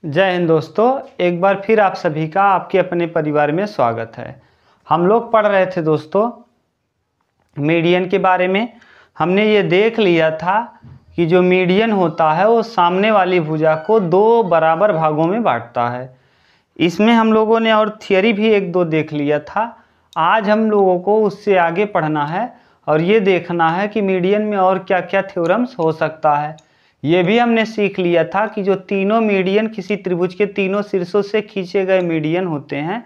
जय हिंद दोस्तों, एक बार फिर आप सभी का आपके अपने परिवार में स्वागत है। हम लोग पढ़ रहे थे दोस्तों मीडियन के बारे में। हमने ये देख लिया था कि जो मीडियन होता है वो सामने वाली भुजा को दो बराबर भागों में बांटता है। इसमें हम लोगों ने और थियरी भी एक दो देख लिया था। आज हम लोगों को उससे आगे पढ़ना है और ये देखना है कि मीडियन में और क्या क्या थ्योरम्स हो सकता है। ये भी हमने सीख लिया था कि जो तीनों मीडियन किसी त्रिभुज के तीनों शीर्षों से खींचे गए मीडियन होते हैं,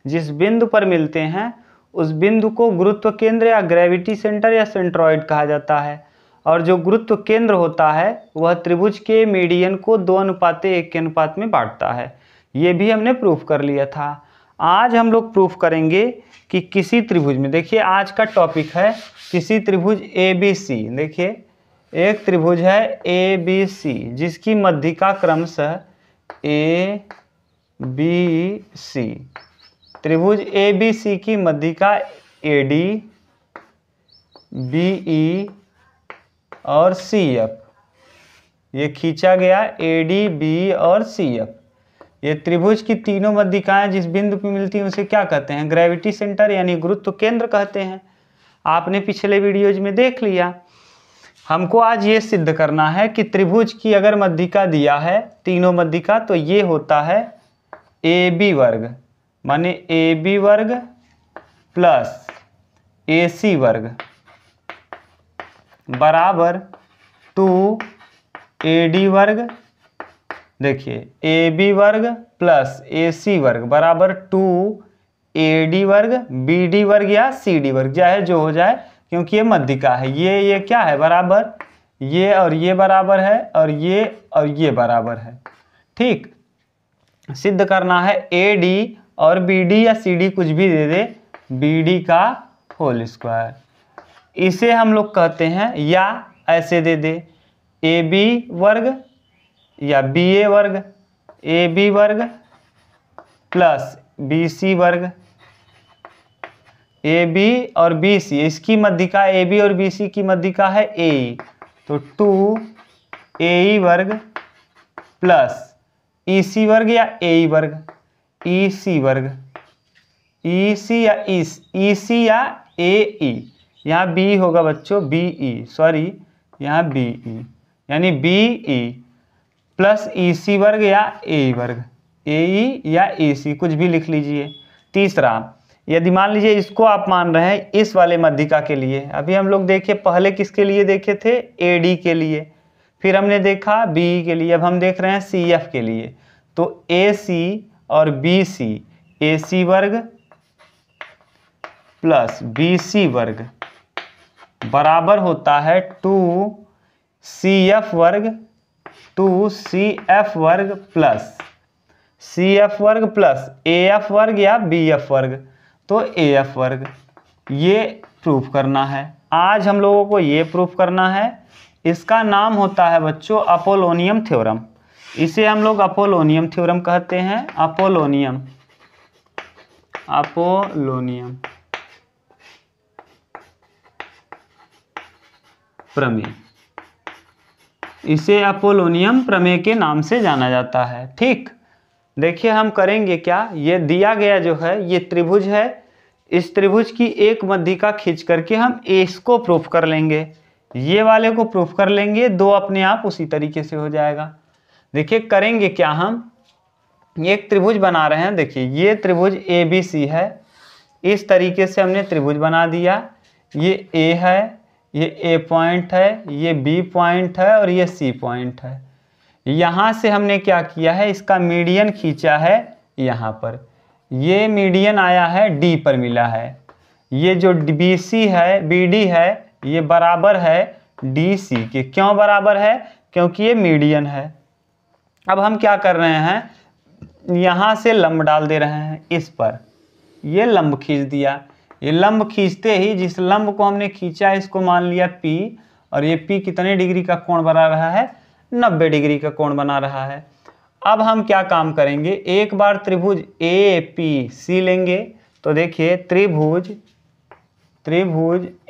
जिस बिंदु पर मिलते हैं उस बिंदु को गुरुत्व केंद्र या ग्रेविटी सेंटर या सेंट्रॉइड कहा जाता है। और जो गुरुत्व केंद्र होता है वह त्रिभुज के मीडियन को 2:1 के अनुपात में बांटता है। ये भी हमने प्रूफ कर लिया था। आज हम लोग प्रूफ करेंगे कि किसी त्रिभुज में, देखिए आज का टॉपिक है किसी त्रिभुज ABC। देखिए एक त्रिभुज है ABC जिसकी मध्यिका क्रमशः ABC। त्रिभुज ABC की मध्यिका AD, BE और CF। ये खींचा गया AD, BE और CF। ये त्रिभुज की तीनों मध्यिकाएं जिस बिंदु पर मिलती हैं उसे क्या कहते हैं? ग्रेविटी सेंटर यानी गुरुत्व केंद्र कहते हैं। आपने पिछले वीडियोज में देख लिया। हमको आज ये सिद्ध करना है कि त्रिभुज की अगर मध्यिका दिया है तीनों मध्यिका, तो ये होता है AB वर्ग, माने AB वर्ग प्लस AC वर्ग बराबर 2AD वर्ग। देखिए AB वर्ग प्लस AC वर्ग बराबर 2AD वर्ग, BD वर्ग या CD वर्ग, चाहे जो हो जाए, क्योंकि ये मध्यिका है। ये क्या है? बराबर, ये और ये बराबर है और ये बराबर है। ठीक, सिद्ध करना है AD और BD या CD कुछ भी दे दे, BD का होल स्क्वायर। इसे हम लोग कहते हैं, या ऐसे दे दे AB वर्ग या BA वर्ग, AB वर्ग प्लस BC वर्ग। AB और BC, इसकी मध्यिका AB और BC की मध्यिका है AE, तो 2AE वर्ग प्लस EC वर्ग या AE वर्ग, EC वर्ग, EC या AE। यहाँ B होगा बच्चों, BE, सॉरी यहाँ BE, यानी BE प्लस EC वर्ग या AE वर्ग, AE या EC कुछ भी लिख लीजिए। तीसरा, यदि मान लीजिए इसको आप मान रहे हैं इस वाले मध्यिका के लिए, अभी हम लोग देखे पहले किसके लिए देखे थे? AD के लिए, फिर हमने देखा BE के लिए, अब हम देख रहे हैं CF के लिए। तो AC और BC, AC वर्ग प्लस BC वर्ग बराबर होता है 2CF वर्ग, 2CF वर्ग प्लस CF वर्ग प्लस AF वर्ग या BF वर्ग, तो AF वर्ग। ये प्रूफ करना है। आज हम लोगों को ये प्रूफ करना है। इसका नाम होता है बच्चों अपोलोनियम थ्योरम। इसे हम लोग अपोलोनियम थ्योरम कहते हैं। अपोलोनियम प्रमेय, इसे अपोलोनियम प्रमेय के नाम से जाना जाता है। ठीक, देखिए हम करेंगे क्या, ये दिया गया जो है ये त्रिभुज है, इस त्रिभुज की एक मध्यिका खींच करके हम इसको प्रूफ कर लेंगे, ये वाले को प्रूफ कर लेंगे, दो अपने आप उसी तरीके से हो जाएगा। देखिए करेंगे क्या, हम एक त्रिभुज बना रहे हैं। देखिए ये त्रिभुज ABC है, इस तरीके से हमने त्रिभुज बना दिया। ये A है, ये A पॉइंट है, ये B पॉइंट है और ये C पॉइंट है। यहाँ से हमने क्या किया है, इसका मीडियन खींचा है यहाँ पर, ये मीडियन आया है D पर मिला है। ये जो BC है, BD है, ये बराबर है DC के। क्यों बराबर है? क्योंकि ये मीडियन है। अब हम क्या कर रहे हैं, यहाँ से लंब डाल दे रहे हैं इस पर, ये लंब खींच दिया। ये लंब खींचते ही जिस लंब को हमने खींचा इसको मान लिया P, और ये P कितने डिग्री का कोण बना रहा है? 90 डिग्री का कोण बना रहा है। अब हम क्या काम करेंगे, एक बार त्रिभुज APC लेंगे। तो देखिए त्रिभुज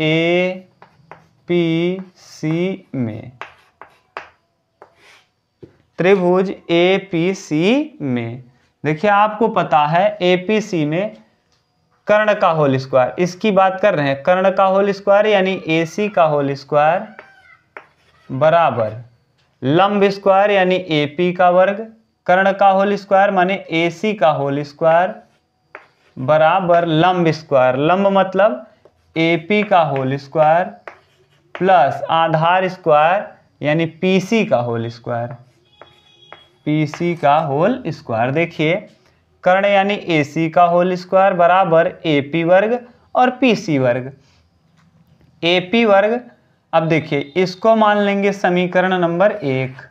APC में त्रिभुज APC में। देखिए आपको पता है APC में कर्ण का होल स्क्वायर, इसकी बात कर रहे हैं, कर्ण का होल स्क्वायर यानी AC का होल स्क्वायर बराबर लंब स्क्वायर यानी AP का वर्ग, कर्ण का होल स्क्वायर माने AC का होल स्क्वायर बराबर लंब स्क्वायर, लंब मतलब AP का होल स्क्वायर प्लस आधार स्क्वायर यानी PC का होल स्क्वायर, PC का होल स्क्वायर। देखिए कर्ण यानी AC का होल स्क्वायर बराबर AP वर्ग और PC वर्ग, AP वर्ग। अब देखिए इसको मान लेंगे समीकरण नंबर 1।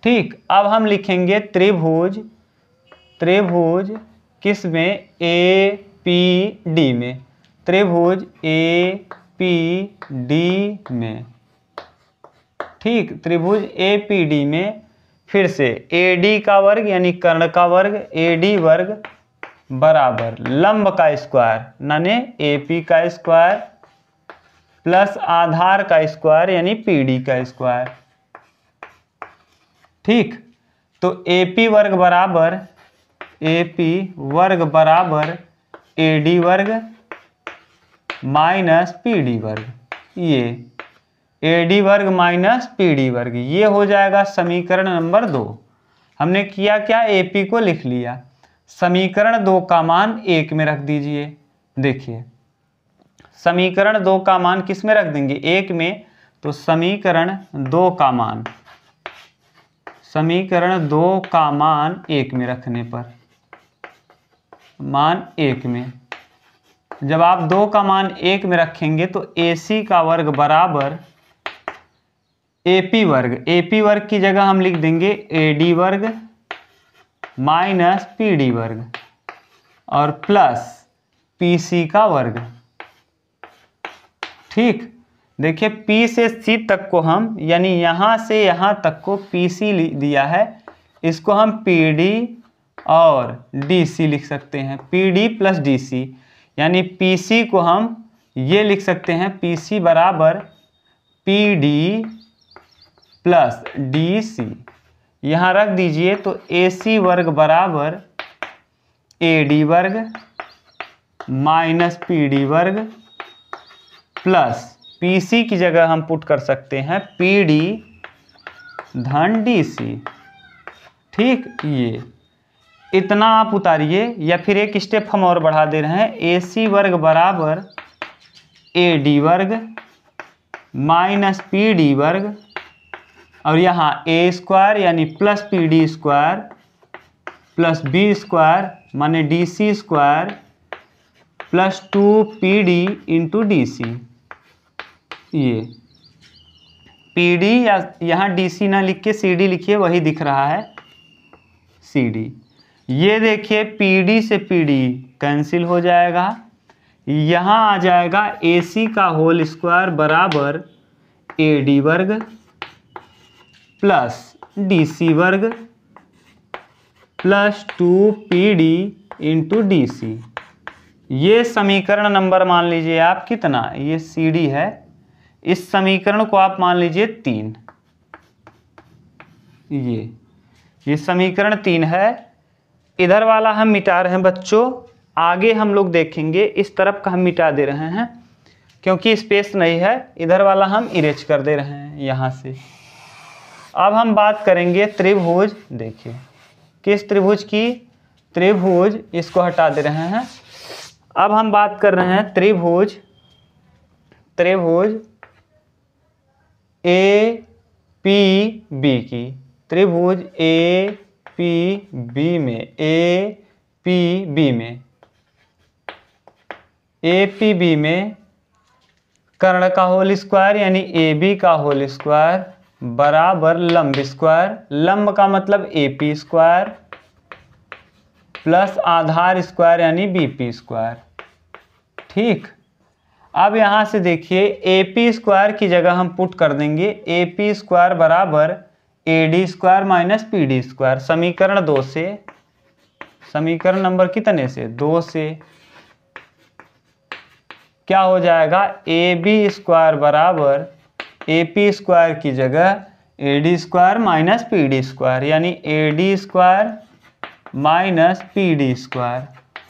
ठीक, अब हम लिखेंगे त्रिभुज, त्रिभुज किस में, APD में, त्रिभुज APD में। ठीक, त्रिभुज APD में फिर से AD का वर्ग यानी कर्ण का वर्ग, AD वर्ग बराबर लंब का स्क्वायर यानी AP का स्क्वायर प्लस आधार का स्क्वायर यानी PD का स्क्वायर। ठीक, तो AP वर्ग बराबर AD वर्ग माइनस PD वर्ग, ये AD वर्ग माइनस PD वर्ग, ये हो जाएगा समीकरण नंबर 2। हमने किया क्या, AP को लिख लिया, समीकरण 2 का मान 1 में रख दीजिए। देखिए समीकरण 2 का मान किस में रख देंगे, 1 में, तो समीकरण 2 का मान, समीकरण 2 का मान 1 में रखने पर, मान 1 में, जब आप 2 का मान 1 में रखेंगे तो AC का वर्ग बराबर AP वर्ग, AP वर्ग की जगह हम लिख देंगे AD वर्ग माइनस PD वर्ग और प्लस PC का वर्ग। ठीक, देखिए P से C तक को हम यानी यहाँ से यहाँ तक को PC दिया है, इसको हम PD और DC लिख सकते हैं, PD प्लस DC, यानी PC को हम ये लिख सकते हैं, PC बराबर PD प्लस DC, यहाँ रख दीजिए तो AC वर्ग बराबर AD वर्ग माइनस PD वर्ग प्लस PC की जगह हम पुट कर सकते हैं PD धन DC। ठीक, ये इतना आप उतारिए, या फिर एक स्टेप हम और बढ़ा दे रहे हैं, AC वर्ग बराबर AD वर्ग माइनस PD वर्ग और यहाँ A स्क्वायर यानी plus PD square plus B square माने DC square plus 2PD into DC। ये PD या यहाँ DC ना लिख के CD लिखिए, वही दिख रहा है CD। ये देखिए PD से PD कैंसिल हो जाएगा, यहाँ आ जाएगा AC का होल स्क्वायर बराबर AD वर्ग प्लस DC वर्ग प्लस 2PD इंटू DC। ये समीकरण नंबर मान लीजिए आप कितना, ये CD है, इस समीकरण को आप मान लीजिए 3, ये समीकरण 3 है। इधर वाला हम मिटा रहे हैं बच्चों, आगे हम लोग देखेंगे, इस तरफ का हम मिटा दे रहे हैं क्योंकि स्पेस नहीं है, इधर वाला हम इरेज कर दे रहे हैं यहाँ से। अब हम बात करेंगे त्रिभुज, देखिए किस त्रिभुज की, त्रिभुज, इसको हटा दे रहे हैं। अब हम बात कर रहे हैं त्रिभुज, त्रिभुज APB की, त्रिभुज APB में, APB में, APB में कर्ण का होल स्क्वायर यानी AB का होल स्क्वायर बराबर लंब स्क्वायर, लंब का मतलब AP स्क्वायर प्लस आधार स्क्वायर यानी BP स्क्वायर। ठीक, अब यहाँ से देखिए AP स्क्वायर की जगह हम पुट कर देंगे AP स्क्वायर बराबर AD square minus PD square, समीकरण 2 से, समीकरण नंबर कितने से, 2 से। क्या हो जाएगा, AB स्क्वायर बराबर AP स्क्वायर की जगह AD square minus PD square, यानी AD square minus PD square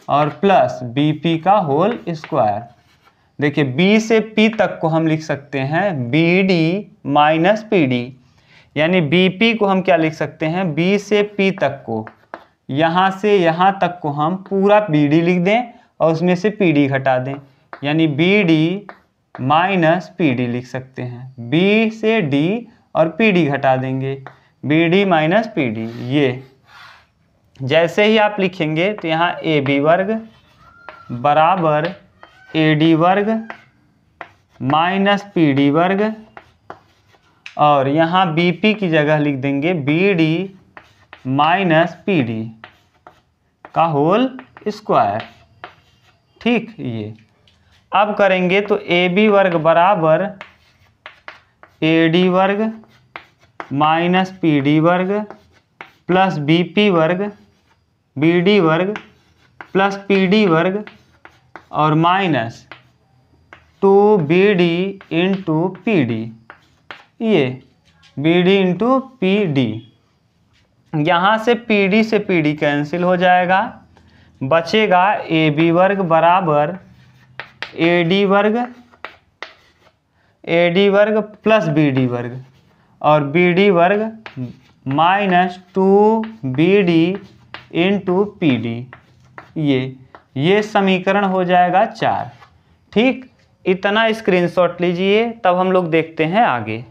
और प्लस BP का होल स्क्वायर। देखिए B से P तक को हम लिख सकते हैं BD माइनस PD, यानी BP को हम क्या लिख सकते हैं, B से P तक को, यहाँ से यहाँ तक को हम पूरा BD लिख दें और उसमें से PD घटा दें, यानी BD माइनस PD लिख सकते हैं। B से D और PD घटा देंगे, BD माइनस PD। ये जैसे ही आप लिखेंगे तो यहाँ AB वर्ग बराबर AD वर्ग माइनस PD वर्ग, और यहाँ BP की जगह लिख देंगे BD माइनस PD का होल स्क्वायर। ठीक, ये अब करेंगे तो AB वर्ग बराबर AD वर्ग माइनस PD वर्ग प्लस BP वर्ग BD वर्ग प्लस PD वर्ग और माइनस 2BD इंटू PD, ये BD इंटू PD। यहाँ से PD कैंसिल हो जाएगा, बचेगा AB वर्ग बराबर AD वर्ग प्लस BD वर्ग और BD वर्ग माइनस 2BD इंटू PD। ये समीकरण हो जाएगा 4। ठीक, इतना स्क्रीनशॉट लीजिए, तब हम लोग देखते हैं आगे।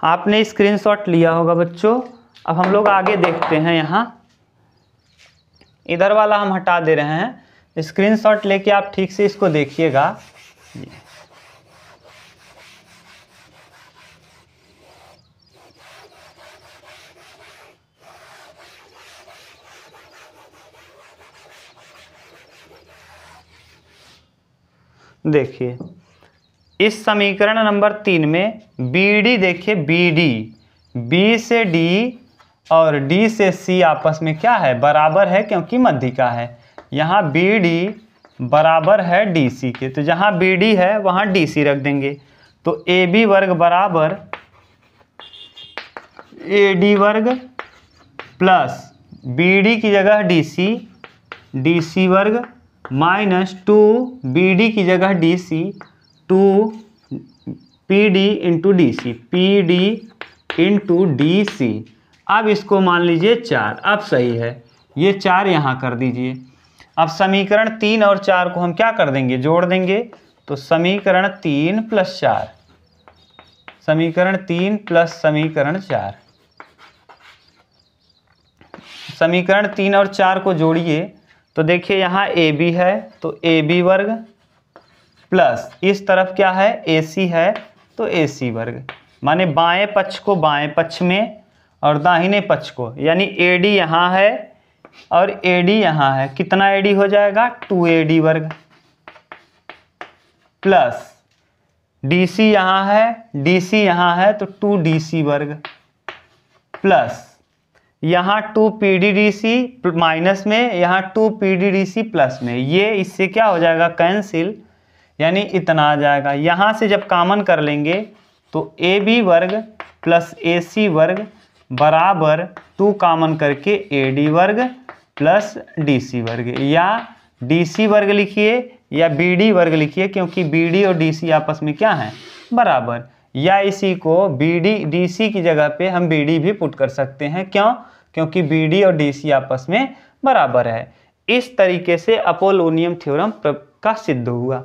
आपने स्क्रीनशॉट लिया होगा बच्चों। अब हम लोग आगे देखते हैं। यहाँ इधर वाला हम हटा दे रहे हैं, स्क्रीनशॉट लेके आप ठीक से इसको देखिएगा। देखिए इस समीकरण नंबर 3 में BD, देखिए BD B से D और D से C आपस में क्या है, बराबर है, क्योंकि मध्यिका है। यहाँ BD बराबर है DC के, तो जहाँ BD है वहाँ DC रख देंगे। तो AB वर्ग बराबर AD वर्ग प्लस BD की जगह DC वर्ग माइनस 2BD की जगह DC 2PD into DC, PD into DC। अब इसको मान लीजिए 4, अब सही है, ये 4 यहाँ कर दीजिए। अब समीकरण 3 और 4 को हम क्या कर देंगे, जोड़ देंगे। तो समीकरण 3 प्लस 4, समीकरण 3 प्लस समीकरण 4, समीकरण 3 और 4 को जोड़िए। तो देखिए यहाँ AB है तो AB वर्ग प्लस इस तरफ क्या है, AC है तो AC वर्ग, माने बाएं पक्ष को बाएं पक्ष में और दाहिने पक्ष को, यानी AD यहाँ है और AD यहाँ है। कितना AD हो जाएगा, 2AD वर्ग प्लस DC यहाँ है, DC यहाँ है तो 2DC वर्ग प्लस यहाँ 2PDDC माइनस में, यहाँ 2PDDC प्लस में। ये इससे क्या हो जाएगा, कैंसिल, यानी इतना आ जाएगा। यहाँ से जब कॉमन कर लेंगे तो AB वर्ग प्लस AC वर्ग बराबर 2 कॉमन करके AD वर्ग प्लस DC वर्ग, या DC वर्ग लिखिए या BD वर्ग लिखिए, क्योंकि BD और DC आपस में क्या है, बराबर। या इसी को BD DC की जगह पे हम BD भी पुट कर सकते हैं। क्यों, क्योंकि BD और DC आपस में बराबर है। इस तरीके से अपोलोनियम थ्योरम का सिद्ध हुआ।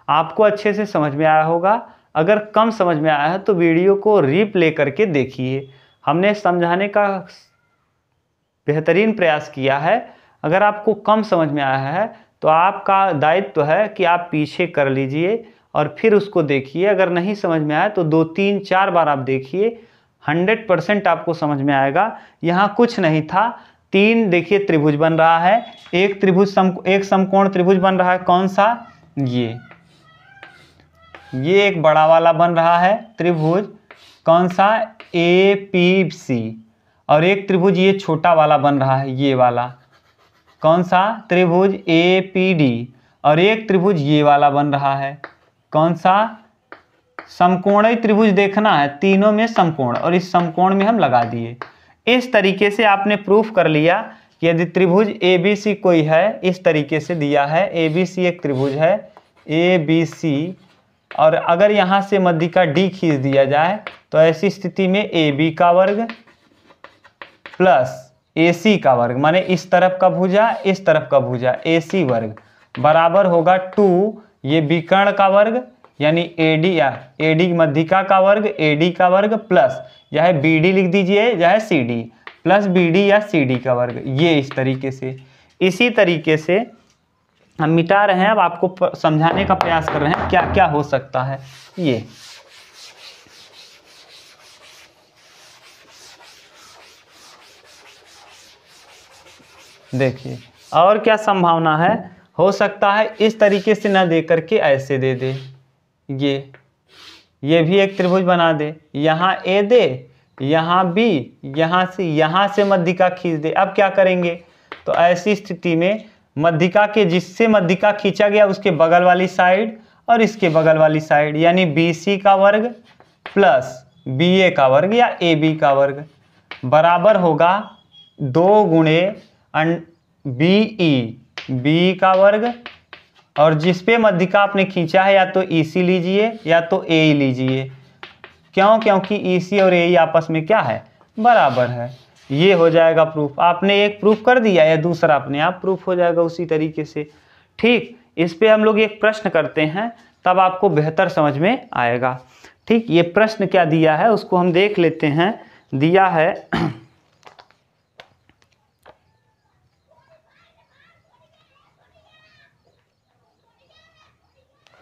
आपको अच्छे से समझ में आया होगा। अगर कम समझ में आया है तो वीडियो को रीप्ले करके देखिए। हमने समझाने का बेहतरीन प्रयास किया है। अगर आपको कम समझ में आया है तो आपका दायित्व है कि आप पीछे कर लीजिए और फिर उसको देखिए। अगर नहीं समझ में आया तो 2, 3, 4 बार आप देखिए, 100% आपको समझ में आएगा। यहाँ कुछ नहीं था, 3 देखिए त्रिभुज बन रहा है, एक त्रिभुज एक समकोण त्रिभुज बन रहा है। कौन सा, ये एक बड़ा वाला बन रहा है त्रिभुज, कौन सा, APC, और एक त्रिभुज ये छोटा वाला बन रहा है, ये वाला कौन सा त्रिभुज APD, और एक त्रिभुज ये वाला बन रहा है, कौन सा समकोणीय त्रिभुज देखना है, तीनों में समकोण, और इस समकोण में हम लगा दिए। इस तरीके से आपने प्रूफ कर लिया कि यदि त्रिभुज ABC कोई है, इस तरीके से दिया है, ABC एक त्रिभुज है ABC, और अगर यहाँ से मध्यिका D खींच दिया जाए तो ऐसी स्थिति में AB का वर्ग प्लस AC का वर्ग, माने इस तरफ का भुजा इस तरफ का भुजा AC वर्ग बराबर होगा 2 ये विकर्ण का वर्ग यानी AD मध्यिका का वर्ग AD का वर्ग प्लस चाहे BD लिख दीजिए चाहे CD प्लस BD या CD का वर्ग, ये इस तरीके से। इसी तरीके से हम मिटा रहे हैं, अब आपको समझाने का प्रयास कर रहे हैं क्या क्या हो सकता है। ये देखिए और क्या संभावना है, हो सकता है इस तरीके से ना दे करके ऐसे दे दे, ये भी एक त्रिभुज बना दे, यहाँ A दे, यहाँ B, यहाँ से मध्यिका खींच दे। अब क्या करेंगे, तो ऐसी स्थिति में मध्यिका के जिससे मध्यिका खींचा गया उसके बगल वाली साइड और इसके बगल वाली साइड यानी BC का वर्ग प्लस BA का वर्ग या AB का वर्ग बराबर होगा 2 गुणे BE B का वर्ग, और जिस पे मध्यिका आपने खींचा है या तो EC लीजिए या तो AE लीजिए, क्यों, क्योंकि EC और AE आपस में क्या है, बराबर है। ये हो जाएगा प्रूफ, आपने एक प्रूफ कर दिया या दूसरा अपने आप प्रूफ हो जाएगा उसी तरीके से। ठीक, इस पे हम लोग एक प्रश्न करते हैं तब आपको बेहतर समझ में आएगा। ठीक, ये प्रश्न क्या दिया है उसको हम देख लेते हैं। दिया है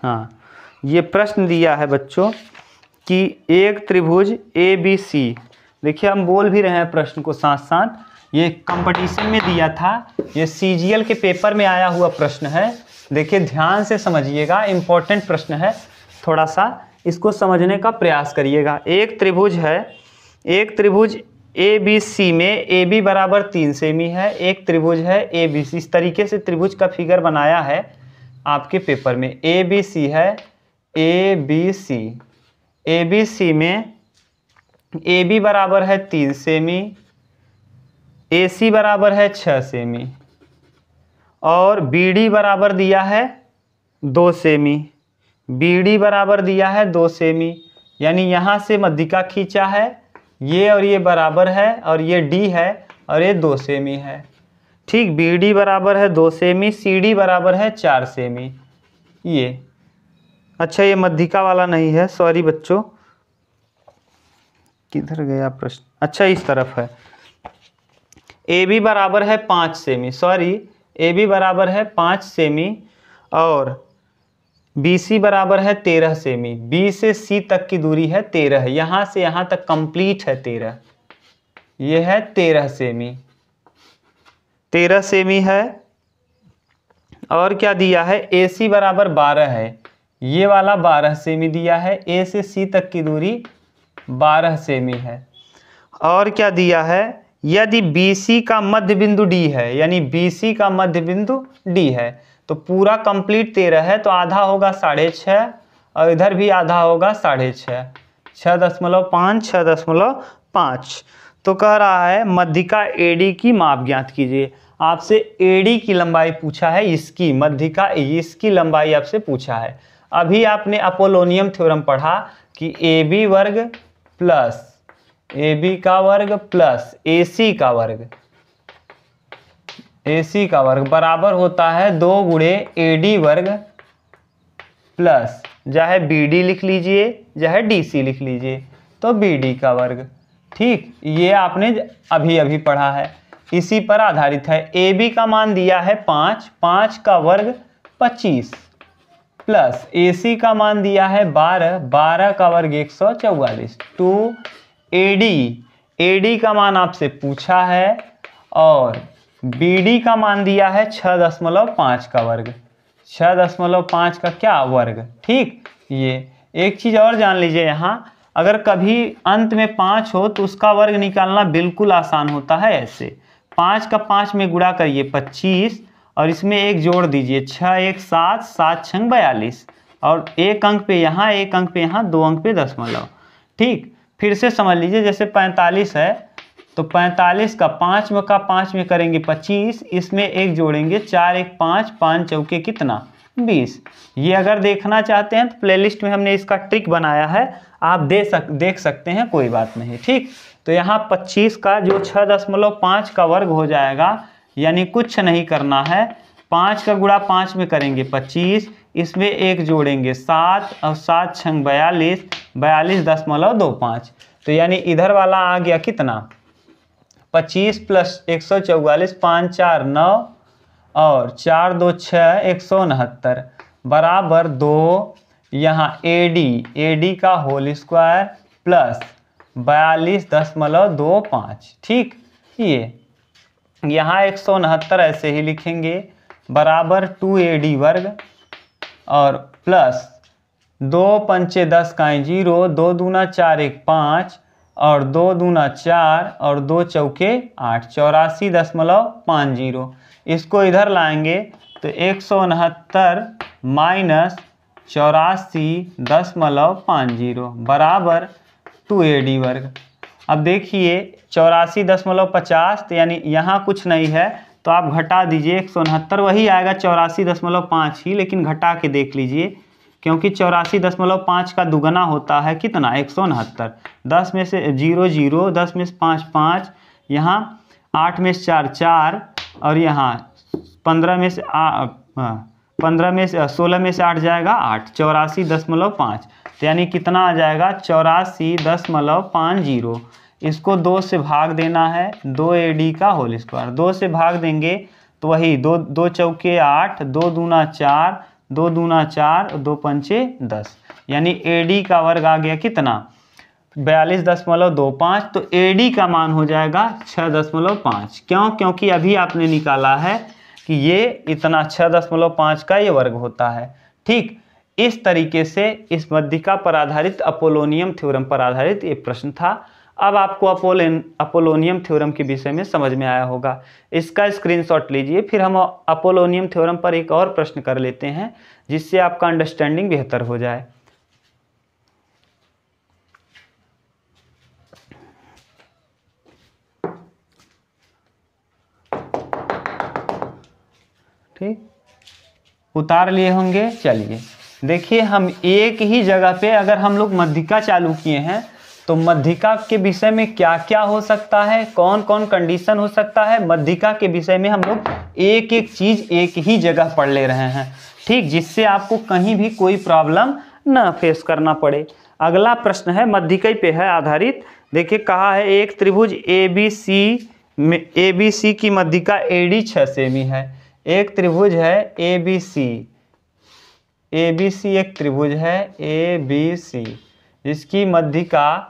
हाँ, ये प्रश्न दिया है बच्चों कि एक त्रिभुज ABC, देखिए हम बोल भी रहे हैं प्रश्न को साथ साथ, ये कंपटीशन में दिया था, ये CGL के पेपर में आया हुआ प्रश्न है। देखिए ध्यान से समझिएगा, इम्पोर्टेंट प्रश्न है, थोड़ा सा इसको समझने का प्रयास करिएगा। एक त्रिभुज है, एक त्रिभुज ABC में AB बराबर 3 सेमी है, एक त्रिभुज है ABC, इस तरीके से त्रिभुज का फिगर बनाया है आपके पेपर में। ABC है ABC में AB बराबर है 3 सेमी, AC बराबर है 6 सेमी और BD बराबर दिया है 2 सेमी, BD बराबर दिया है 2 सेमी, यानी यहाँ से मध्यिका खींचा है, ये और ये बराबर है और ये D है और ये 2 सेमी है। ठीक, BD बराबर है 2 सेमी, CD बराबर है 4 सेमी। ये अच्छा, ये मध्यिका वाला नहीं है, सॉरी बच्चों, किधर गया प्रश्न, अच्छा इस तरफ है। AB बराबर है 5 सेमी, सॉरी AB बराबर है 5 सेमी और BC बराबर है 13 सेमी। B से C तक की दूरी है 13, यहाँ से यहाँ तक कंप्लीट है 13, ये है 13 सेमी, 13 सेमी है। और क्या दिया है, AC बराबर 12 है, ये वाला 12 सेमी दिया है, A से C तक की दूरी 12 सेमी है। और क्या दिया है, यदि BC का मध्य बिंदु D है, यानी BC का मध्य बिंदु D है, तो पूरा कंप्लीट 13 है तो आधा होगा 6.5 और इधर भी आधा होगा 6.5, 6.5, 6.5। तो कह रहा है मध्यिका AD की माप ज्ञात कीजिए। आपसे AD की लंबाई पूछा है, इसकी मध्यिका इसकी लंबाई आपसे पूछा है। अभी आपने अपोलोनियम थ्योरम पढ़ा कि AB वर्ग प्लस AB का वर्ग प्लस AC का वर्ग बराबर होता है 2 गुणे AD वर्ग प्लस चाहे BD लिख लीजिए चाहे DC लिख लीजिए तो BD का वर्ग। ठीक, ये आपने अभी अभी पढ़ा है, इसी पर आधारित है। AB का मान दिया है 5, 5 का वर्ग 25 प्लस AC का मान दिया है 12, 12 का वर्ग 144 टू AD का मान आपसे पूछा है और BD का मान दिया है 6.5 का वर्ग, 6.5 का क्या वर्ग। ठीक, ये एक चीज़ और जान लीजिए, यहाँ अगर कभी अंत में 5 हो तो उसका वर्ग निकालना बिल्कुल आसान होता है। ऐसे 5 का 5 में गुणा करिए 25 और इसमें एक जोड़ दीजिए 6 1 7 7 6 42 और एक अंक पे यहाँ, एक अंक पे यहाँ, 2 अंक पे दशमलव। ठीक, फिर से समझ लीजिए, जैसे 45 है तो 45 का 5 में करेंगे 25, इसमें एक जोड़ेंगे 4 1 5 5 चौके कितना 20। ये अगर देखना चाहते हैं तो प्लेलिस्ट में हमने इसका ट्रिक बनाया है, आप देख सकते हैं, कोई बात नहीं। ठीक, तो यहाँ 25 का जो 6.5 का वर्ग हो जाएगा, यानी कुछ नहीं करना है, 5 का गुणा 5 में करेंगे 25, इसमें एक जोड़ेंगे 7 और 7 6 42 42.25। तो यानी इधर वाला आ गया कितना 25 प्लस 144 5 4 9 और 4 2 6 169 बराबर 2, यहाँ AD का होल स्क्वायर प्लस 42.25। ठीक, ये यहाँ 169 ऐसे ही लिखेंगे बराबर 2AD वर्ग और प्लस 2 पंचे 10 का 0, 2 दूना 4 1 5 और 2 दूना 4 और 2 चौके 8 84.50। इसको इधर लाएंगे तो 169 माइनस 84.50 बराबर 2AD वर्ग। अब देखिए 84.50, तो यानी यहाँ कुछ नहीं है तो आप घटा दीजिए, 169 वही आएगा 84.5 ही, लेकिन घटा के देख लीजिए क्योंकि 84.5 का दुगना होता है कितना 169। 10 में से 0 0, 10 में से 5 5, यहाँ 8 में से 4 4 और यहाँ 15 में से 16 में से 8 जाएगा 8, 84.5। तो यानी कितना आ जाएगा 84.50। इसको 2 से भाग देना है, 2AD का होल स्क्वायर 2 से भाग देंगे तो वही 2 चौके 8, 2 दूना 4, 2 दूना 4, 2 पंचे 10, यानी AD का वर्ग आ गया कितना 42.25। तो AD का मान हो जाएगा 6.5। क्यों? क्योंकि अभी आपने निकाला है कि ये इतना 6.5 का ये वर्ग होता है। ठीक, इस तरीके से इस मध्यिका पर आधारित अपोलोनियम थ्योरम पर आधारित ये प्रश्न था। अब आपको अपोलोनियम थ्योरम के विषय में समझ में आया होगा। इसका स्क्रीनशॉट लीजिए, फिर हम अपोलोनियम थ्योरम पर एक और प्रश्न कर लेते हैं जिससे आपका अंडरस्टैंडिंग बेहतर हो जाए। ठीक, उतार लिए होंगे। चलिए देखिए, हम एक ही जगह पे अगर हम लोग मध्यिका चालू किए हैं तो मध्यिका के विषय में क्या क्या हो सकता है, कौन कौन कंडीशन हो सकता है, मध्यिका के विषय में हम लोग एक एक चीज एक ही जगह पढ़ ले रहे हैं। ठीक, जिससे आपको कहीं भी कोई प्रॉब्लम ना फेस करना पड़े। अगला प्रश्न है मध्यिका पे है आधारित। देखिए कहा है एक त्रिभुज ABC की मध्यिका AD 6 सेमी है। एक त्रिभुज है ABC एक त्रिभुज है ABC जिसकी मध्यिका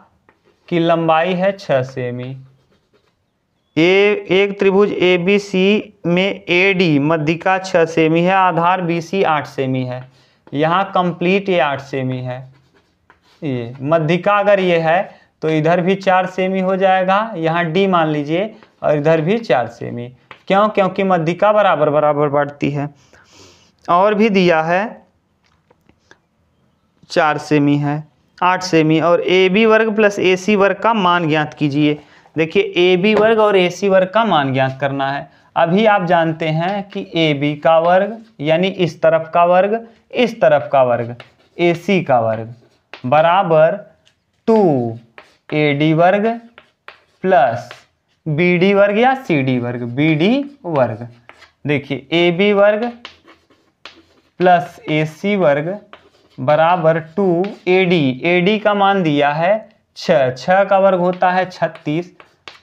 की लंबाई है 6 सेमी। एक त्रिभुज ABC में AD मध्यिका 6 सेमी है, आधार BC 8 सेमी है। यहाँ कंप्लीट ये 8 सेमी है। ये मध्यिका अगर ये है तो इधर भी 4 सेमी हो जाएगा, यहाँ D मान लीजिए, और इधर भी 4 सेमी। क्यों? क्योंकि मध्यिका बराबर बराबर बढ़ती है। और भी दिया है 4 सेमी है, 8 सेमी। और AB वर्ग प्लस AC वर्ग का मान ज्ञात कीजिए। देखिए AB वर्ग और AC वर्ग का मान ज्ञात करना है। अभी आप जानते हैं कि AB का वर्ग यानी इस तरफ का वर्ग, इस तरफ का वर्ग AC का वर्ग बराबर 2AD वर्ग प्लस BD वर्ग या CD वर्ग, BD वर्ग। देखिए AB वर्ग प्लस AC वर्ग बराबर 2AD का मान दिया है 6 का वर्ग होता है 36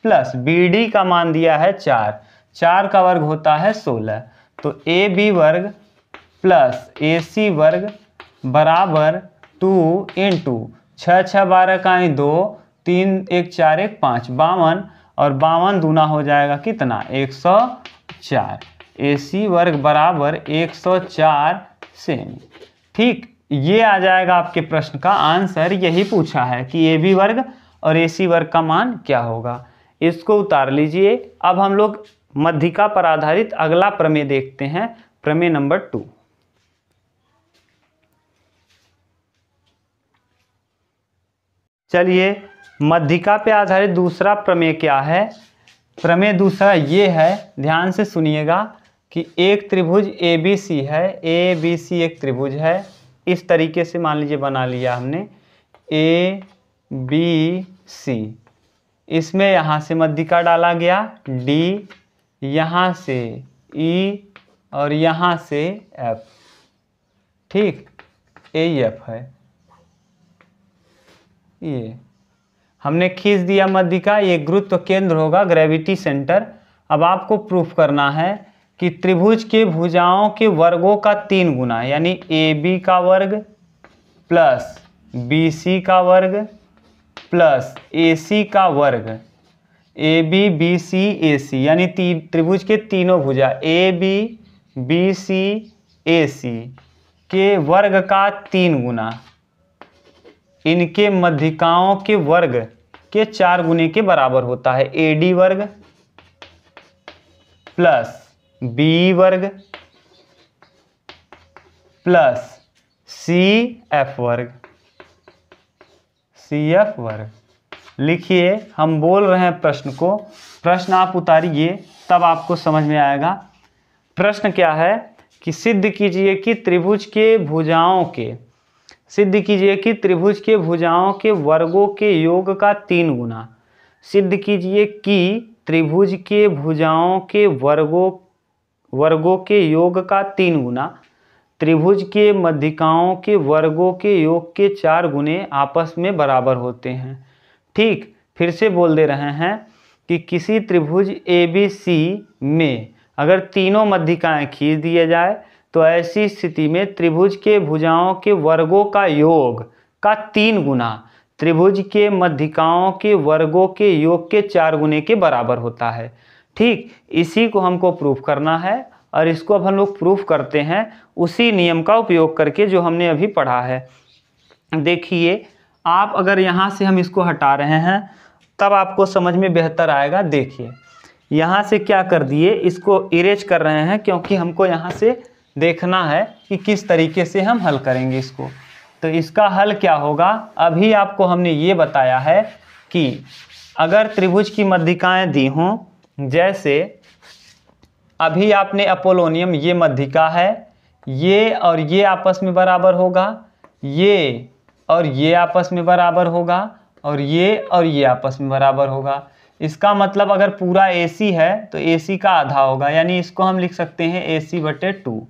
प्लस BD का मान दिया है 4 का वर्ग होता है 16। तो AB वर्ग प्लस AC वर्ग बराबर 2 इंटू 6 6 12 का 2, 3 1 4 1 5 52 और 52 दूना हो जाएगा कितना 104। AC वर्ग बराबर 104 सेमी। ठीक, ये आ जाएगा आपके प्रश्न का आंसर। यही पूछा है कि AB वर्ग और AC वर्ग का मान क्या होगा। इसको उतार लीजिए। अब हम लोग मध्यिका पर आधारित अगला प्रमेय देखते हैं, प्रमेय नंबर 2। चलिए, मध्यिका पे आधारित दूसरा प्रमेय क्या है? प्रमेय दूसरा ये है, ध्यान से सुनिएगा कि एक त्रिभुज ABC है, ABC एक त्रिभुज है। इस तरीके से मान लीजिए बना लिया हमने ABC। इसमें यहाँ से मध्यिका डाला गया D, यहाँ से E और यहाँ से F। ठीक, AF है। ये हमने खींच दिया मध्यिका, ये गुरुत्व केंद्र होगा, ग्रेविटी सेंटर। अब आपको प्रूफ करना है कि त्रिभुज के भुजाओं के वर्गों का 3 गुना, यानी AB का वर्ग प्लस BC का वर्ग प्लस AC का वर्ग, AB BC AC यानी त्रिभुज के तीनों भुजा AB BC AC के वर्ग का 3 गुना इनके मध्यिकाओं के वर्ग के 4 गुने के बराबर होता है। AD वर्ग प्लस BE वर्ग प्लस CF वर्ग, CF वर्ग। लिखिए, हम बोल रहे हैं प्रश्न को, प्रश्न आप उतारिए तब आपको समझ में आएगा। प्रश्न क्या है कि सिद्ध कीजिए कि त्रिभुज के भुजाओं के भुजाओं के वर्गों के योग का 3 गुना। सिद्ध कीजिए कि त्रिभुज के भुजाओं के वर्गों के योग का 3 गुना त्रिभुज के मध्यिकाओं के वर्गों के योग के 4 गुने आपस में बराबर होते हैं। ठीक, फिर से बोल दे रहे हैं कि किसी त्रिभुज ABC में अगर तीनों मध्यिकाएं खींच दिए जाए तो ऐसी स्थिति में त्रिभुज के भुजाओं के वर्गों का योग का 3 गुना त्रिभुज के मध्यिकाओं के वर्गों के योग के 4 गुने के बराबर होता है। ठीक, इसी को हमको प्रूफ करना है और इसको अब हम लोग प्रूफ करते हैं उसी नियम का उपयोग करके जो हमने अभी पढ़ा है। देखिए, आप अगर यहाँ से हम इसको हटा रहे हैं तब आपको समझ में बेहतर आएगा। देखिए, यहाँ से क्या कर दिए, इसको इरेज कर रहे हैं क्योंकि हमको यहाँ से देखना है कि किस तरीके से हम हल करेंगे इसको। तो इसका हल क्या होगा, अभी आपको हमने ये बताया है कि अगर त्रिभुज की मध्यिकाएं दी हों, जैसे अभी आपने अपोलोनियम, ये मध्यिका है, ये और ये आपस में बराबर होगा, ये और ये आपस में बराबर होगा और ये आपस में बराबर होगा। इसका मतलब अगर पूरा AC है तो AC का आधा होगा, यानी इसको हम लिख सकते हैं AC/2।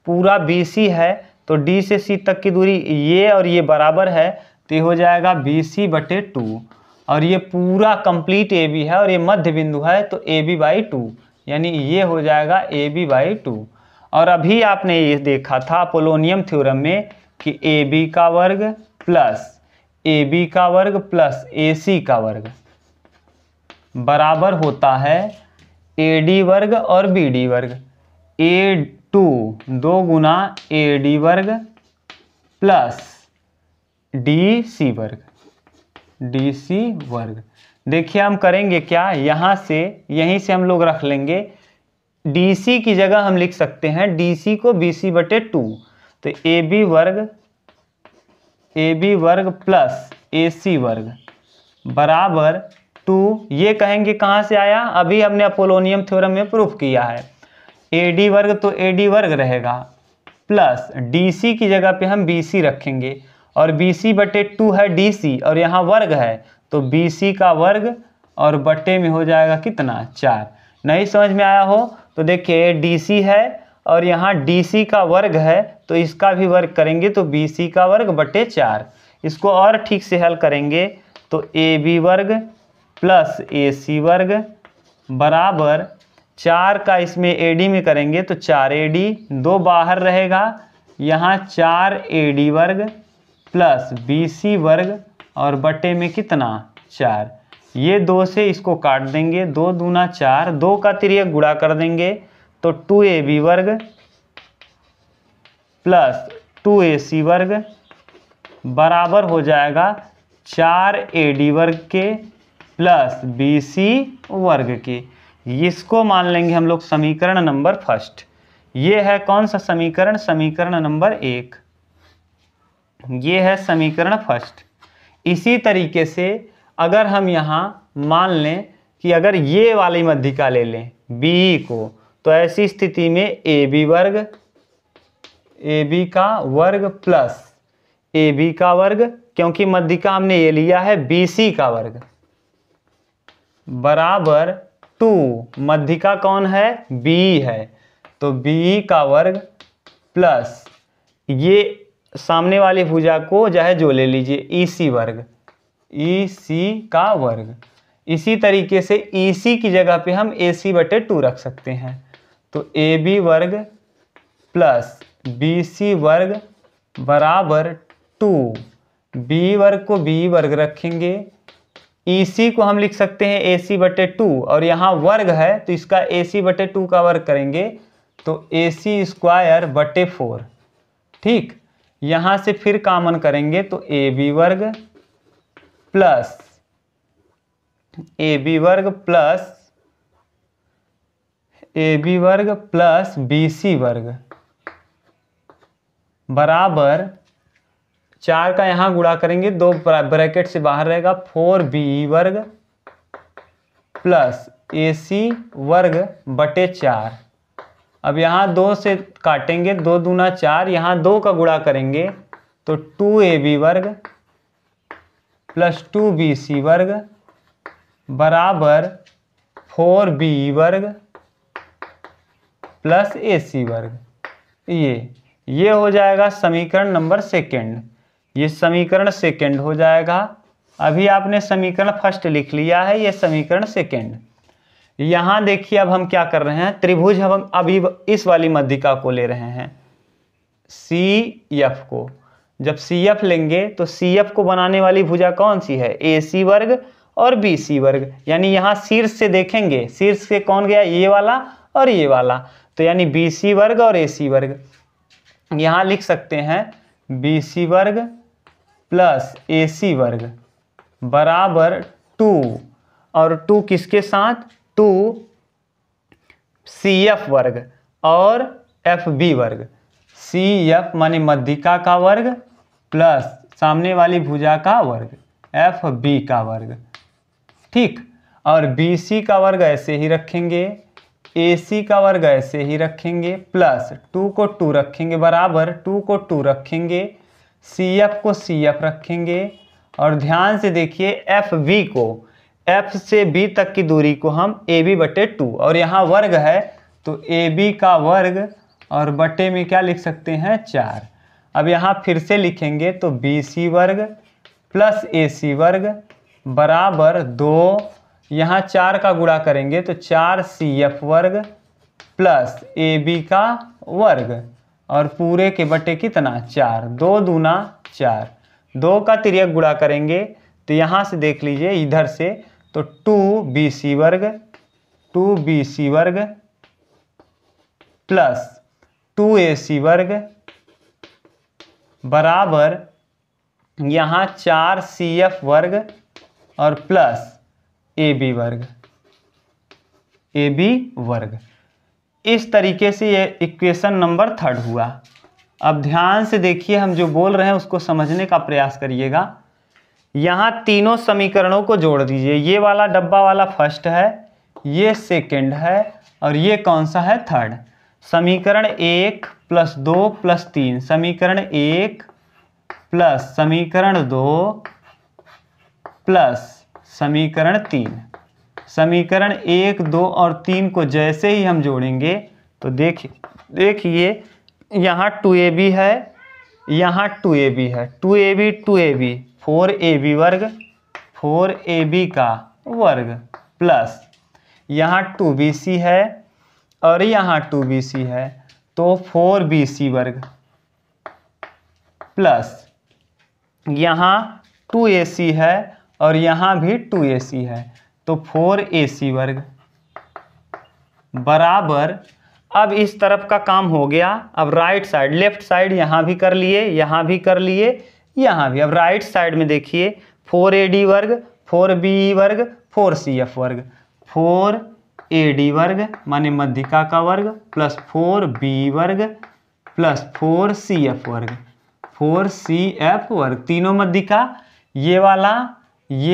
पूरा BC है तो D से C तक की दूरी ये और ये बराबर है तो ये हो जाएगा BC/2। और ये पूरा कंप्लीट AB है और ये मध्य बिंदु है तो AB/2, यानी ये हो जाएगा AB/2। और अभी आपने ये देखा था अपोलोनियम थ्योरम में कि AB का वर्ग प्लस AB का वर्ग प्लस AC का वर्ग बराबर होता है AD वर्ग और BD वर्ग। A2 2 गुना AD वर्ग प्लस DC वर्ग, DC वर्ग। देखिए, हम करेंगे क्या, यहाँ से यहीं से हम लोग रख लेंगे, DC की जगह हम लिख सकते हैं DC को BC/2। तो AB वर्ग प्लस AC वर्ग बराबर 2। ये कहेंगे कहाँ से आया, अभी हमने अपोलोनियम थ्योरम में प्रूफ किया है। AD वर्ग तो AD वर्ग रहेगा प्लस DC की जगह पे हम BC रखेंगे और BC/2 है DC और यहाँ वर्ग है तो BC का वर्ग और बटे में हो जाएगा कितना, 4। नहीं समझ में आया हो तो देखिए, DC है और यहाँ DC का वर्ग है तो इसका भी वर्ग करेंगे तो BC का वर्ग बटे 4। इसको और ठीक से हल करेंगे तो AB वर्ग प्लस AC वर्ग बराबर 4 का इसमें AD में करेंगे तो 4AD, 2 बाहर रहेगा, यहाँ 4AD वर्ग प्लस BC वर्ग और बटे में कितना, 4। ये 2 से इसको काट देंगे, 2 दूना 4, 2 का तिर्यक गुणा कर देंगे तो 2AB वर्ग प्लस 2AC वर्ग बराबर हो जाएगा 4AD वर्ग के प्लस बी सी वर्ग की। इसको मान लेंगे हम लोग समीकरण नंबर फर्स्ट। ये है कौन सा समीकरण? समीकरण नंबर 1। ये है समीकरण फर्स्ट। इसी तरीके से अगर हम यहाँ मान लें कि अगर ये वाली मध्यिका ले लें बी को, तो ऐसी स्थिति में ए बी का वर्ग प्लस ए बी का वर्ग, क्योंकि मध्यिका हमने ये लिया है बी सी का वर्ग, बराबर 2। मध्यिका कौन है? बी है, तो बी का वर्ग प्लस ये सामने वाली भुजा को चाहे जो ले लीजिए ई सी वर्ग, ई सी का वर्ग। इसी तरीके से ई सी की जगह पे हम ए सी बटे 2 रख सकते हैं, तो ए बी वर्ग प्लस बी सी वर्ग बराबर 2। बी वर्ग को बी वर्ग रखेंगे, ई सी को हम लिख सकते हैं ए सी बटे 2, और यहाँ वर्ग है तो इसका ए सी बटे 2 का वर्ग करेंगे तो ए सी स्क्वायर बटे 4। ठीक, यहाँ से फिर कॉमन करेंगे तो ए बी वर्ग प्लस बी सी वर्ग बराबर 4 का यहाँ गुणा करेंगे, 2 ब्रैकेट से बाहर रहेगा, 4b वर्ग प्लस ए सी वर्ग बटे 4। अब यहाँ 2 से काटेंगे, 2 दूना 4, यहाँ 2 का गुणा करेंगे तो 2ab वर्ग प्लस 2bc वर्ग बराबर 4b वर्ग प्लस ac वर्ग। ये हो जाएगा समीकरण नंबर सेकेंड। ये समीकरण सेकेंड हो जाएगा। अभी आपने समीकरण फर्स्ट लिख लिया है, ये समीकरण सेकेंड। यहाँ देखिए अब हम क्या कर रहे हैं, त्रिभुज हम अभी इस वाली मध्यिका को ले रहे हैं सी एफ को। जब सी एफ लेंगे तो सी एफ को बनाने वाली भुजा कौन सी है? ए सी वर्ग और बी सी वर्ग। यानी यहाँ शीर्ष से देखेंगे, शीर्ष से कौन गया? ये वाला और ये वाला, तो यानी बी सी वर्ग और ए सी वर्ग। यहाँ लिख सकते हैं बी सी वर्ग प्लस ए सी वर्ग बराबर 2, और 2 किसके साथ? 2 सी एफ वर्ग और एफ बी वर्ग। सी एफ माने मध्यिका का वर्ग प्लस सामने वाली भुजा का वर्ग, एफ बी का वर्ग। ठीक, और बी सी का वर्ग ऐसे ही रखेंगे, ए सी का वर्ग ऐसे ही रखेंगे, प्लस 2 को 2 रखेंगे बराबर 2 को 2 रखेंगे, सी एफ को सी एफ रखेंगे, और ध्यान से देखिए एफ बी को, एफ से बी तक की दूरी को हम ए बी बटे 2, और यहाँ वर्ग है तो ए बी का वर्ग और बटे में क्या लिख सकते हैं? 4। अब यहाँ फिर से लिखेंगे तो बी सी वर्ग प्लस ए सी वर्ग बराबर 2, यहाँ 4 का गुणा करेंगे तो 4 सी एफ वर्ग प्लस ए बी का वर्ग, और पूरे के बटे कितना? 4। 2 दूना 4, 2 का तिर्यक गुणा करेंगे तो यहाँ से देख लीजिए इधर से, तो 2bc वर्ग प्लस 2ac वर्ग बराबर यहाँ 4cf वर्ग और प्लस ab वर्ग। इस तरीके से ये इक्वेशन नंबर 3 हुआ। अब ध्यान से देखिए, हम जो बोल रहे हैं उसको समझने का प्रयास करिएगा। यहाँ तीनों समीकरणों को जोड़ दीजिए। ये वाला डब्बा वाला फर्स्ट है, ये सेकंड है, और ये कौन सा है? 3rd। समीकरण 1 प्लस 2 प्लस 3, समीकरण 1 प्लस समीकरण 2 प्लस समीकरण 3। समीकरण 1, 2 और 3 को जैसे ही हम जोड़ेंगे तो देखिए यहाँ 2ab है, यहाँ 2ab है, 2ab 4ab वर्ग, 4ab का वर्ग प्लस यहाँ 2bc है और यहाँ 2bc है, तो 4bc वर्ग प्लस यहाँ 2ac है और यहाँ भी 2ac है, तो 4ac वर्ग बराबर। अब इस तरफ का काम हो गया। अब राइट साइड, लेफ्ट साइड यहाँ भी कर लिए, यहाँ भी कर लिए, यहाँ भी। अब राइट साइड में देखिए 4ad वर्ग, 4be वर्ग, 4CF वर्ग, 4AD वर्ग माने मध्यिका का वर्ग प्लस 4B वर्ग प्लस 4CF वर्ग, 4CF वर्ग, तीनों मध्यिका, ये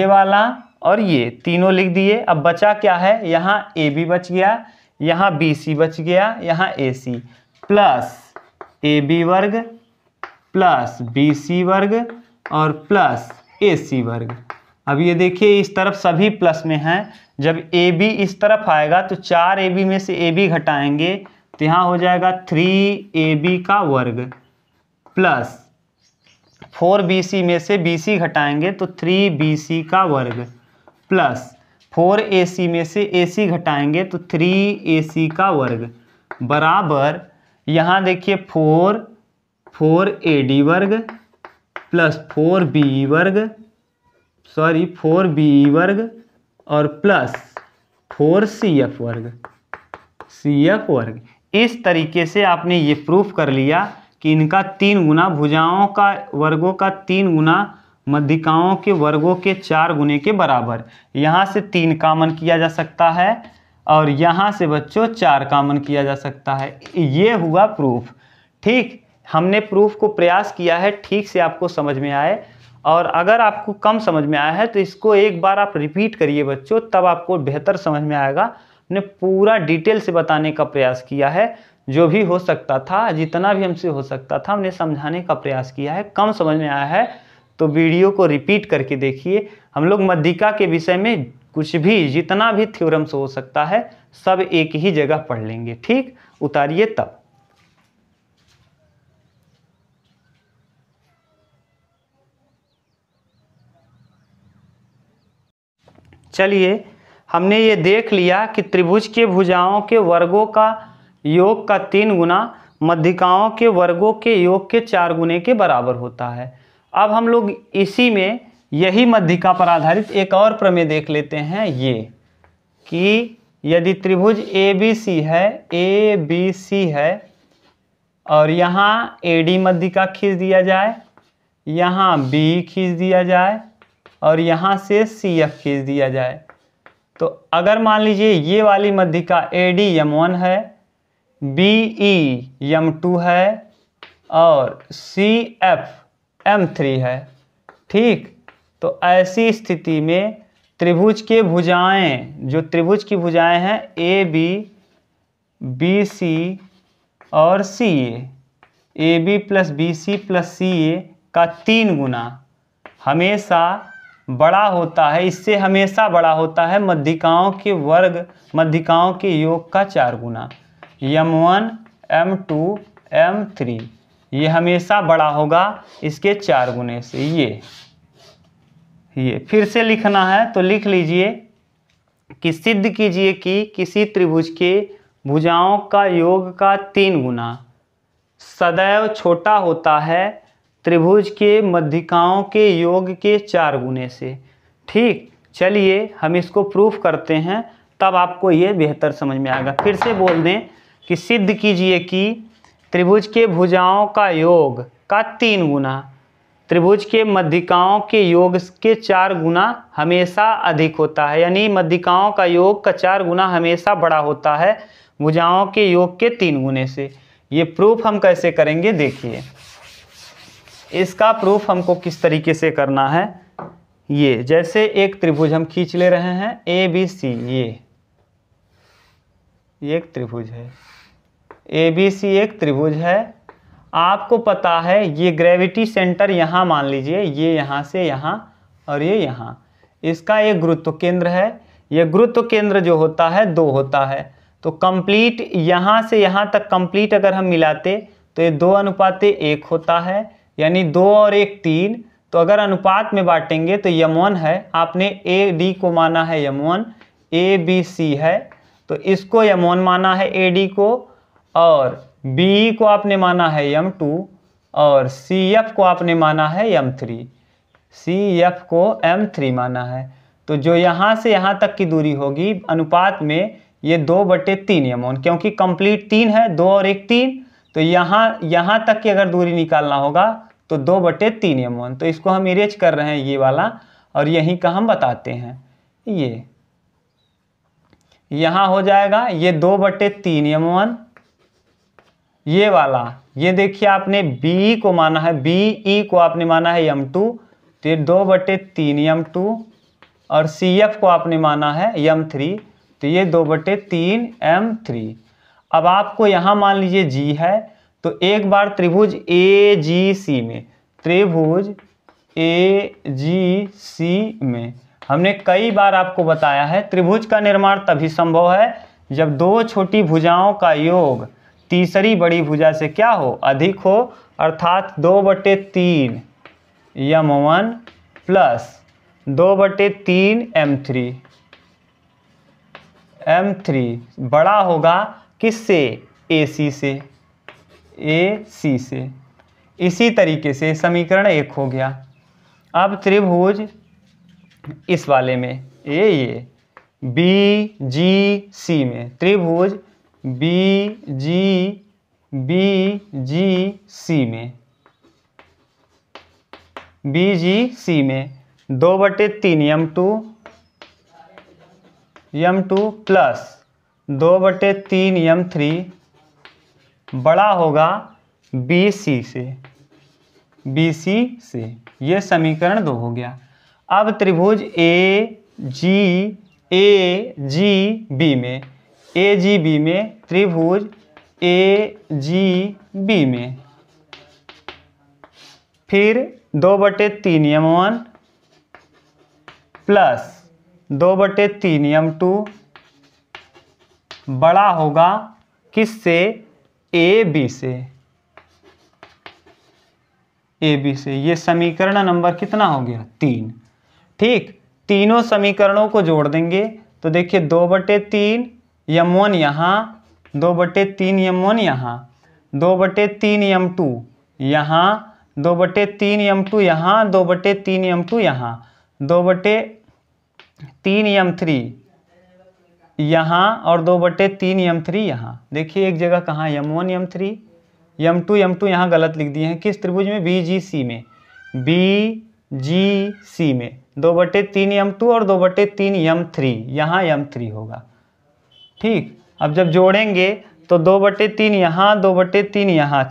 वाला और ये तीनों लिख दिए। अब बचा क्या है, यहाँ AB बच गया, यहाँ BC बच गया, यहाँ AC प्लस AB वर्ग प्लस BC वर्ग और प्लस AC वर्ग। अब ये देखिए इस तरफ सभी प्लस में हैं, जब AB इस तरफ आएगा तो 4AB में से AB घटाएंगे तो यहाँ हो जाएगा 3AB का वर्ग प्लस 4BC में से BC घटाएंगे तो 3BC का वर्ग प्लस 4AC में से AC घटाएंगे तो 3AC का वर्ग बराबर, यहाँ देखिए 4AD वर्ग प्लस 4BE वर्ग और प्लस 4CF वर्ग। इस तरीके से आपने ये प्रूफ कर लिया कि इनका 3 गुना, भुजाओं का वर्गों का 3 गुना मध्यिकाओं के वर्गों के 4 गुने के बराबर। यहाँ से 3 कॉमन किया जा सकता है और यहाँ से बच्चों 4 कॉमन किया जा सकता है। ये हुआ प्रूफ। ठीक, हमने प्रूफ को प्रयास किया है ठीक से आपको समझ में आए, और अगर आपको कम समझ में आया है तो इसको एक बार आप रिपीट करिए बच्चों, तब आपको बेहतर समझ में आएगा। हमने पूरा डिटेल से बताने का प्रयास किया है, जो भी हो सकता था, जितना भी हमसे हो सकता था हमने समझाने का प्रयास किया है। कम समझ में आया है तो वीडियो को रिपीट करके देखिए। हम लोग मध्यिका के विषय में कुछ भी, जितना भी थ्योरम्स हो सकता है सब एक ही जगह पढ़ लेंगे। ठीक, उतारिए तब। चलिए, हमने ये देख लिया कि त्रिभुज के भुजाओं के वर्गों का योग का 3 गुना मध्यिकाओं के वर्गों के योग के 4 गुने के बराबर होता है। अब हम लोग इसी में यही मध्यिका पर आधारित एक और प्रमेय देख लेते हैं, ये कि यदि त्रिभुज ABC है और यहाँ AD मध्यिका खींच दिया जाए, यहाँ B खींच दिया जाए और यहाँ से CF खींच दिया जाए, तो अगर मान लीजिए ये वाली मध्यिका AD M1 है, BE M2 है और CF M3 है। ठीक, तो ऐसी स्थिति में त्रिभुज के भुजाएं, जो त्रिभुज की भुजाएं हैं AB, BC और CA, AB plus BC plus CA का 3 गुना हमेशा बड़ा होता है, इससे हमेशा बड़ा होता है मध्यिकाओं के वर्ग, मध्यिकाओं के योग का 4 गुना। M1 M2 M3 ये हमेशा बड़ा होगा इसके 4 गुने से। ये फिर से लिखना है तो लिख लीजिए कि सिद्ध कीजिए कि किसी त्रिभुज के भुजाओं का योग का 3 गुना सदैव छोटा होता है त्रिभुज के मध्यिकाओं के योग के 4 गुने से। ठीक, चलिए हम इसको प्रूफ करते हैं, तब आपको ये बेहतर समझ में आएगा। फिर से बोल दें कि सिद्ध कीजिए कि त्रिभुज के भुजाओं का योग का 3 गुना त्रिभुज के मध्यिकाओं के योग के 4 गुना हमेशा अधिक होता है, यानी मध्यिकाओं का योग का 4 गुना हमेशा बड़ा होता है भुजाओं के योग के 3 गुने से। ये प्रूफ हम कैसे करेंगे देखिए। इसका प्रूफ हमको किस तरीके से करना है, ये जैसे एक त्रिभुज हम खींच ले रहे हैं ABC, ये एक त्रिभुज है, ABC एक त्रिभुज है। आपको पता है ये ग्रेविटी सेंटर यहाँ मान लीजिए, ये यहाँ से यहाँ और ये यहाँ, इसका एक गुरुत्व केंद्र है। ये गुरुत्व केंद्र जो होता है 2 होता है, तो कंप्लीट यहाँ से यहाँ तक कंप्लीट अगर हम मिलाते तो ये 2:1 होता है, यानी 2 और 1 3। तो अगर अनुपात में बांटेंगे तो M1 है, आपने AD को माना है M1, ABC है तो इसको M1 माना है AD को, और BE को आपने माना है M2 और CF को आपने माना है M3, CF को M3 माना है। तो जो यहाँ से यहाँ तक की दूरी होगी अनुपात में ये 2/3 M1, क्योंकि कंप्लीट 3 है, 2 और 1 3, तो यहाँ तक की अगर दूरी निकालना होगा तो 2/3 M1। तो इसको हम इरेज कर रहे हैं ये वाला, और यहीं का हम बताते हैं। ये यहाँ हो जाएगा ये 2/3 m1, ये वाला ये देखिए आपने BE को माना है, BE को आपने माना है m2, तो ये 2/3 m2 और CF को आपने माना है m3, तो ये 2/3 m3। अब आपको यहाँ मान लीजिए G है, तो एक बार त्रिभुज AGC में, त्रिभुज AGC में हमने कई बार आपको बताया है त्रिभुज का निर्माण तभी संभव है जब दो छोटी भुजाओं का योग तीसरी बड़ी भुजा से क्या हो, अधिक हो, अर्थात 2/3 m1 प्लस 2/3 m3 बड़ा होगा किससे, AC से, AC से। इसी तरीके से समीकरण 1 हो गया। अब त्रिभुज इस वाले में ये BGC में, त्रिभुज BGC में 2/3 m2 प्लस 2/3 m3 बड़ा होगा BC से। ये समीकरण 2 हो गया। अब त्रिभुज AGB में त्रिभुज AGB में फिर 2/3 m1 प्लस 2/3 m2 बड़ा होगा किससे, AB से। ये समीकरण नंबर कितना हो गया, 3। ठीक, तीनों समीकरणों को जोड़ देंगे तो देखिए 2/3 m1 यहाँ, 2/3 m1 यहाँ, 2/3 m2 यहाँ, 2/3 m2 यहाँ, 2/3 m2 यहाँ, 2/3 m3 यहाँ और 2/3 m3 यहाँ। देखिए एक जगह कहाँ m1 m3 m2 यहाँ गलत लिख दिए हैं। किस त्रिभुज में, BGC में, BGC में 2/3 m2 और 2/3 m3, यहाँ m3 होगा। ठीक, अब जब जोड़ेंगे तो 2/3 यहाँ, 2/3 यहाँ,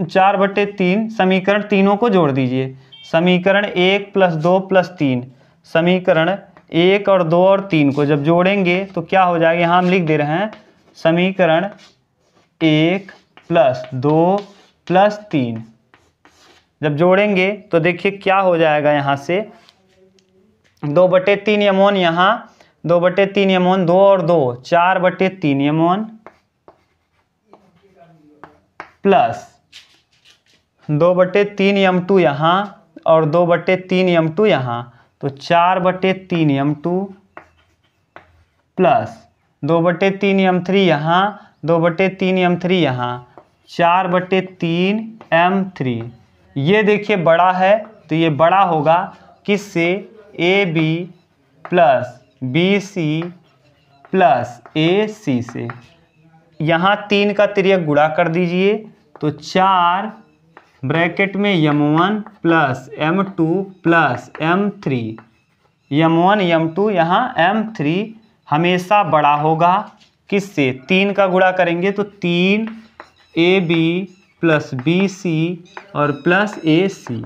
4/3 समीकरण तीनों को जोड़ दीजिए। समीकरण 1 प्लस 2 प्लस 3, समीकरण 1 और 2 और 3 को जब जोड़ेंगे तो क्या हो जाएगा, यहाँ हम लिख दे रहे हैं समीकरण 1 प्लस 2 प्लस 3 जब जोड़ेंगे तो देखिए क्या हो जाएगा, यहाँ से 2/3 m1 यहाँ, 2/3 m1, 2 और 2 4/3 m1 प्लस 2/3 m2 यहाँ और 2/3 m2 यहाँ, तो 4/3 m2 प्लस 2/3 m3 यहाँ, 2/3 m3 यहाँ, 4/3 m3। ये देखिए बड़ा है तो ये बड़ा होगा किससे, AB plus BC plus AC से। यहाँ 3 का तिर्यक गुणा कर दीजिए तो 4 ब्रैकेट में m1 plus m2 plus m3, m1 m2 यहाँ m3 हमेशा बड़ा होगा किससे, 3 का गुणा करेंगे तो 3 AB प्लस BC और प्लस AC।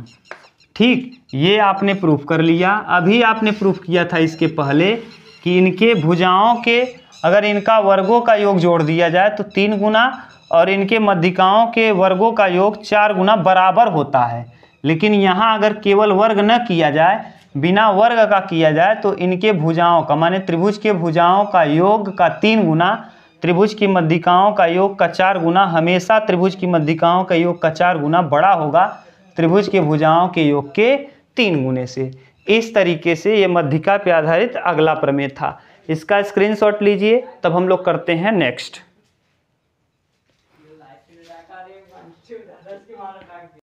ठीक, ये आपने प्रूफ कर लिया। अभी आपने प्रूफ किया था इसके पहले कि इनके भुजाओं के अगर इनका वर्गों का योग जोड़ दिया जाए तो 3 गुना और इनके मध्यिकाओं के वर्गों का योग 4 गुना बराबर होता है। लेकिन यहाँ अगर केवल वर्ग न किया जाए, बिना वर्ग का किया जाए तो इनके भुजाओं का माने त्रिभुज के भुजाओं का योग का 3 गुना, त्रिभुज की मध्यिकाओं का योग का 4 गुना, हमेशा त्रिभुज की मध्यिकाओं का योग का 4 गुना बड़ा होगा त्रिभुज के भुजाओं के योग के 3 गुने से। इस तरीके से ये मध्यिका पे आधारित अगला प्रमेय था। इसका स्क्रीनशॉट लीजिए, तब हम लोग करते हैं नेक्स्ट।